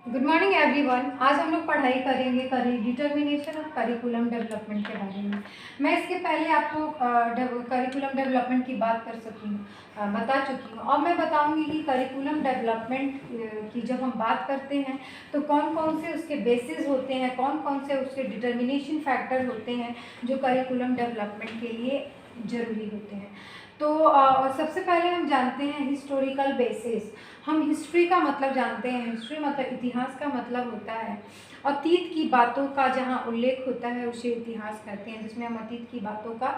Good morning everyone. आज हम लोग पढ़ाई करेंगे डिटर्मिनेशन ऑफ करिकुलम डेवलपमेंट के बारे में। मैं इसके पहले आपको करिकुलम डेवलपमेंट की बात कर चुकी हूँ, बता चुकी हूँ। और मैं बताऊंगी कि करिकुलम डेवलपमेंट की जब हम बात करते हैं तो कौन कौन से उसके बेसिस होते हैं, कौन कौन से उसके डिटर्मिनेशन फैक्टर होते हैं जो करिकुलम डेवलपमेंट के लिए ज़रूरी होते हैं। तो सबसे पहले हम जानते हैं हिस्टोरिकल बेसिस। हम हिस्ट्री का मतलब जानते हैं। हिस्ट्री मतलब इतिहास का मतलब होता है अतीत की बातों का जहाँ उल्लेख होता है उसे इतिहास कहते हैं, जिसमें हम अतीत की बातों का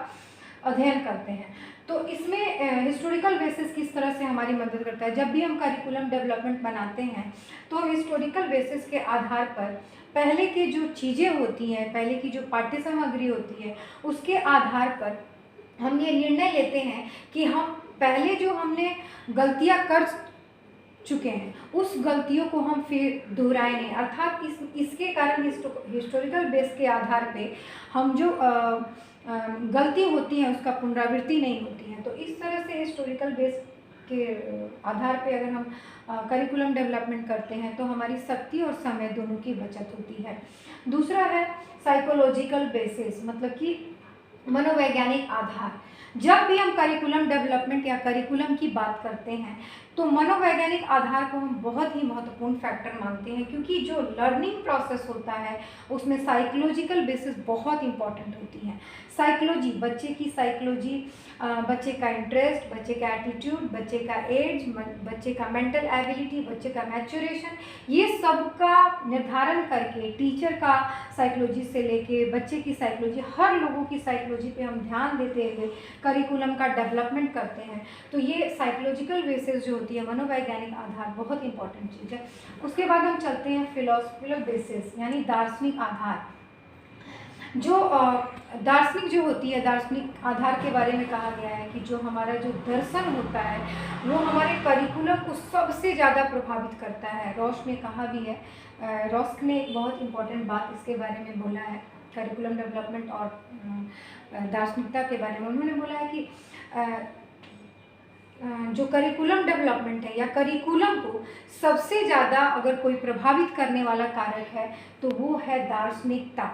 अध्ययन करते हैं। तो इसमें हिस्टोरिकल बेसिस किस तरह से हमारी मदद करता है। जब भी हम करिकुलम डेवलपमेंट बनाते हैं तो हम हिस्टोरिकल बेसिस के आधार पर पहले की जो चीज़ें होती हैं, पहले की जो पाठ्य सामग्री होती है, उसके आधार पर हम ये निर्णय लेते हैं कि हम पहले जो हमने गलतियां कर चुके हैं उस गलतियों को हम फिर दोहराए नहीं। अर्थात इसके कारण हिस्टोरिकल बेस के आधार पे हम जो गलती होती है उसका पुनरावृत्ति नहीं होती है। तो इस तरह से हिस्टोरिकल बेस के आधार पे अगर हम करिकुलम डेवलपमेंट करते हैं तो हमारी शक्ति और समय दोनों की बचत होती है। दूसरा है साइकोलॉजिकल बेसिस, मतलब कि मनोवैज्ञानिक आधार। जब भी हम करिकुलम डेवलपमेंट या करिकुलम की बात करते हैं तो मनोवैज्ञानिक आधार को हम बहुत ही महत्वपूर्ण फैक्टर मानते हैं, क्योंकि जो लर्निंग प्रोसेस होता है उसमें साइकोलॉजिकल बेसिस बहुत इंपॉर्टेंट होती है। साइकोलॉजी, बच्चे की साइकोलॉजी, बच्चे का इंटरेस्ट, बच्चे का एटीट्यूड, बच्चे का एज, बच्चे का मेंटल एबिलिटी, बच्चे का मैच्योरेशन, ये सब का निर्धारण करके टीचर का साइकोलॉजी से लेके बच्चे की साइकोलॉजी, हर लोगों की साइकोलॉजी पे हम ध्यान देते हुए करिकुलम का डेवलपमेंट करते हैं। तो ये साइकोलॉजिकल बेसिस जो होती है, मनोवैज्ञानिक आधार, बहुत इंपॉर्टेंट चीज़ है। उसके बाद हम चलते हैं फिलोसफिकल बेसिस यानी दार्शनिक आधार। जो दार्शनिक जो होती है, दार्शनिक आधार के बारे में कहा गया है कि जो हमारा जो दर्शन होता है वो हमारे करिकुलम को सबसे ज़्यादा प्रभावित करता है। रॉस ने कहा भी है, रॉस ने एक बहुत इम्पॉर्टेंट बात इसके बारे में बोला है करिकुलम डेवलपमेंट और दार्शनिकता के बारे में। उन्होंने बोला है कि जो करिकुलम डेवलपमेंट है या करिकुलम को सबसे ज़्यादा अगर कोई प्रभावित करने वाला कारक है तो वो है दार्शनिकता।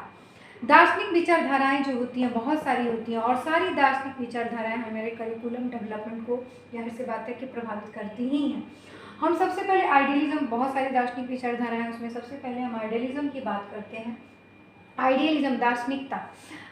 दार्शनिक विचारधाराएं जो होती हैं बहुत सारी होती हैं और सारी दार्शनिक विचारधाराएं हमारे करिकुलम डेवलपमेंट को जाहिर सी बात है कि प्रभावित करती ही हैं। हम सबसे पहले आइडियलिज्म, बहुत सारी दार्शनिक विचारधाराएं हैं उसमें सबसे पहले हम आइडियलिज्म की बात करते हैं। आइडियलिज्म, दार्शनिकता।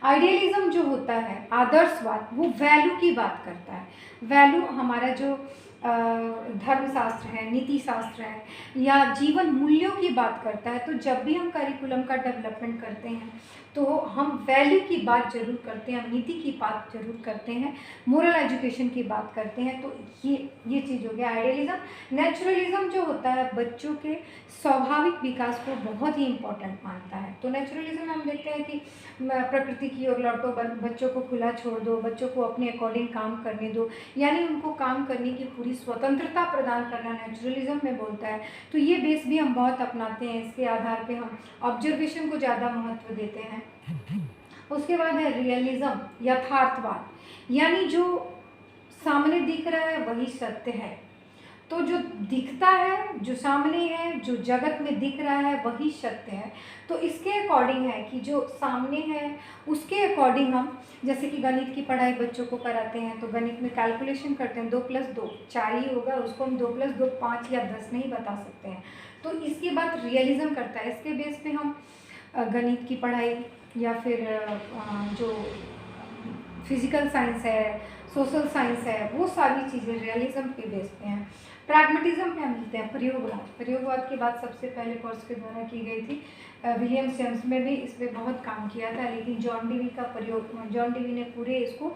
आइडियलिज्म जो होता है, आदर्शवाद, वो वैल्यू की बात करता है। वैल्यू हमारा जो धर्मशास्त्र है, नीति शास्त्र है या जीवन मूल्यों की बात करता है। तो जब भी हम करिकुलम का डेवलपमेंट करते हैं तो हम वैल्यू की बात जरूर करते हैं, हम नीति की बात जरूर करते हैं, मोरल एजुकेशन की बात करते हैं। तो ये चीज़ हो गया आइडियलिज्म। नेचुरलिज्म जो होता है बच्चों के स्वाभाविक विकास को बहुत ही इम्पोर्टेंट मानता है। तो नेचुरलिज्म हम देखते हैं कि प्रकृति की ओर लौटो, बच्चों को खुला छोड़ दो, बच्चों को अपने अकॉर्डिंग काम करने दो, यानी उनको काम करने की पूरी स्वतंत्रता प्रदान करना नेचुरलिज्म में बोलता है। तो ये बेस भी हम बहुत अपनाते हैं। इसके आधार पे हम ऑब्जर्वेशन को ज़्यादा महत्व देते हैं। उसके बाद है रियलिज्म, यथार्थवाद, यानी जो सामने दिख रहा है वही सत्य है। तो जो दिखता है, जो सामने है, जो जगत में दिख रहा है वही सत्य है। तो इसके अकॉर्डिंग है कि जो सामने है उसके अकॉर्डिंग हम, जैसे कि गणित की पढ़ाई बच्चों को कराते हैं तो गणित में कैलकुलेशन करते हैं, 2 + 2 4 ही होगा, उसको हम 2 + 2 5 या 10 नहीं बता सकते हैं। तो इसकी बात रियलिज्म करता है। इसके बेस पे हम गणित की पढ़ाई या फिर जो फिजिकल साइंस है, सोशल साइंस है, वो सारी चीज़ें रियलिज्म के बेस पे हैं। प्रैग्मेटिज्म पे हम मिलते हैं प्रयोगवाद। प्रयोगवाद की बात सबसे पहले कोर्स के द्वारा की गई थी। विलियम जेम्स में भी इस पर बहुत काम किया था, लेकिन जॉन डीवी ने पूरे इसको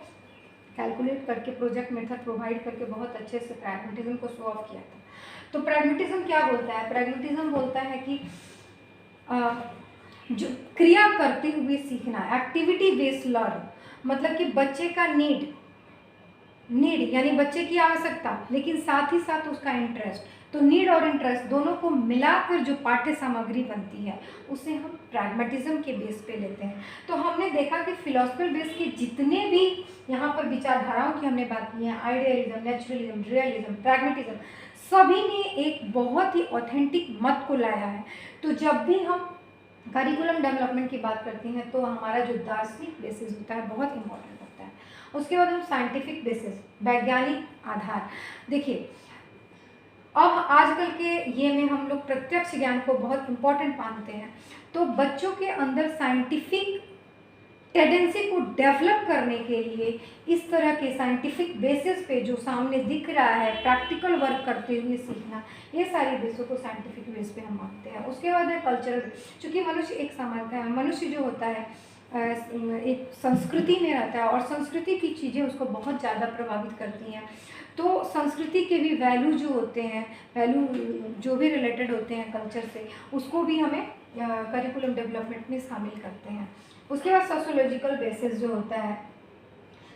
कैलकुलेट करके प्रोजेक्ट मेथड प्रोवाइड करके बहुत अच्छे से प्रैग्मेटिज्म को सॉल्व किया था। तो प्रैग्मेटिज्म क्या बोलता है? प्रैग्मेटिज्म बोलता है कि जो क्रिया करते हुए सीखना, एक्टिविटी बेस्ड लर्न, मतलब कि बच्चे का नीड यानी बच्चे की आवश्यकता, लेकिन साथ ही साथ उसका इंटरेस्ट। तो नीड और इंटरेस्ट दोनों को मिलाकर जो पाठ्य सामग्री बनती है उसे हम प्रैग्मेटिज्म के बेस पे लेते हैं। तो हमने देखा कि फिलोसफिकल बेस के जितने भी यहाँ पर विचारधाराओं की हमने बात की है, आइडियलिज्म, नेचुरलिज्म, रियलिज्म, प्रैग्मेटिज्म, सभी ने एक बहुत ही ऑथेंटिक मत को लाया है। तो जब भी हम करिकुलम डेवलपमेंट की बात करते हैं तो हमारा जो दार्शनिक बेसिस होता है बहुत इम्पोर्टेंट होता है। उसके बाद हम साइंटिफिक बेसिस, वैज्ञानिक आधार। देखिए, अब आजकल के ये में हम लोग प्रत्यक्ष ज्ञान को बहुत इम्पोर्टेंट मानते हैं, तो बच्चों के अंदर साइंटिफिक टेंडेंसी को डेवलप करने के लिए इस तरह के साइंटिफिक बेसिस पे जो सामने दिख रहा है, प्रैक्टिकल वर्क करते हुए सीखना, ये सारी बेसों को साइंटिफिक बेस पे हम मानते हैं। उसके बाद है कल्चरल, चूँकि मनुष्य एक समाज है, मनुष्य जो होता है एक संस्कृति में रहता है और संस्कृति की चीज़ें उसको बहुत ज़्यादा प्रभावित करती हैं। तो संस्कृति के भी वैल्यू जो होते हैं, वैल्यू जो भी रिलेटेड होते हैं कल्चर से, उसको भी हमें करिकुलम डेवलपमेंट में शामिल करते हैं। उसके बाद सोशियोलॉजिकल बेसिस जो होता है,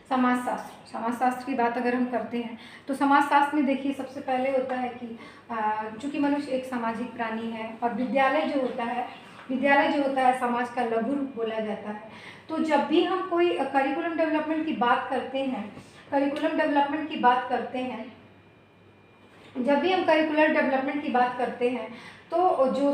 समाजशास्त्र। समाजशास्त्र की बात अगर हम करते हैं तो समाजशास्त्र में देखिए सबसे पहले होता है कि चूँकि मनुष्य एक सामाजिक प्राणी है और विद्यालय जो होता है समाज का लघु रूप बोला जाता है। तो जब भी हम कोई करिकुलम डेवलपमेंट की बात करते हैं, जब भी हम करिकुलर डेवलपमेंट की बात करते हैं तो जो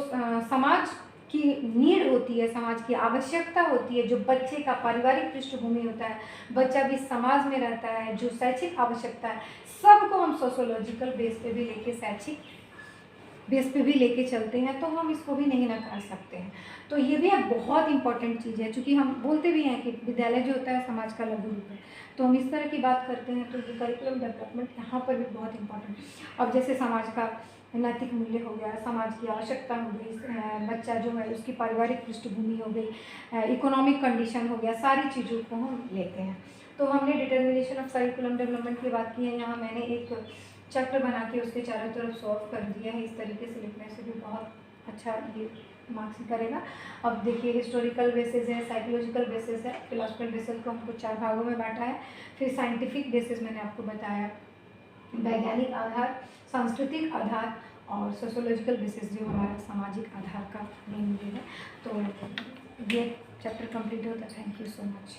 समाज की नीड होती है, समाज की आवश्यकता होती है, जो बच्चे का पारिवारिक पृष्ठभूमि होता है, बच्चा भी समाज में रहता है, जो शैक्षिक आवश्यकता है, सबको हम सोशियोलॉजिकल बेस पे भी लेके, शैक्षिक बेस पे भी लेके चलते हैं, तो हम इसको भी नहीं नकार सकते हैं। तो ये भी एक बहुत इंपॉर्टेंट चीज़ है, क्योंकि हम बोलते भी हैं कि विद्यालय जो होता है समाज का लघु रूप है, तो हम इस तरह की बात करते हैं। तो ये करिकुलम डेवलपमेंट यहाँ पर भी बहुत इंपॉर्टेंट है। अब जैसे समाज का नैतिक मूल्य हो गया, समाज की आवश्यकता हो गई, बच्चा जो है उसकी पारिवारिक पृष्ठभूमि हो गई, इकोनॉमिक कंडीशन हो गया, सारी चीज़ों को हम लेते हैं। तो हमने डिटर्मिनेशन ऑफ करिकुलम डेवलपमेंट की बात की है। यहाँ मैंने एक चक्र बना के उसके चारों तरफ सॉल्व कर दिया है। इस तरीके से लिखने से भी बहुत अच्छा ये मार्क्स करेगा। अब देखिए, हिस्टोरिकल बेसिस है, साइकोलॉजिकल बेसिस है, फिलोसफिकल बेसिस को हमको 4 भागों में बांटा है। फिर साइंटिफिक बेसिस मैंने आपको बताया, वैज्ञानिक आधार, सांस्कृतिक आधार और सोशियोलॉजिकल बेसिस जो हमारा सामाजिक आधार का मेन है। तो ये चैप्टर कंप्लीट होता है। Thank you so much.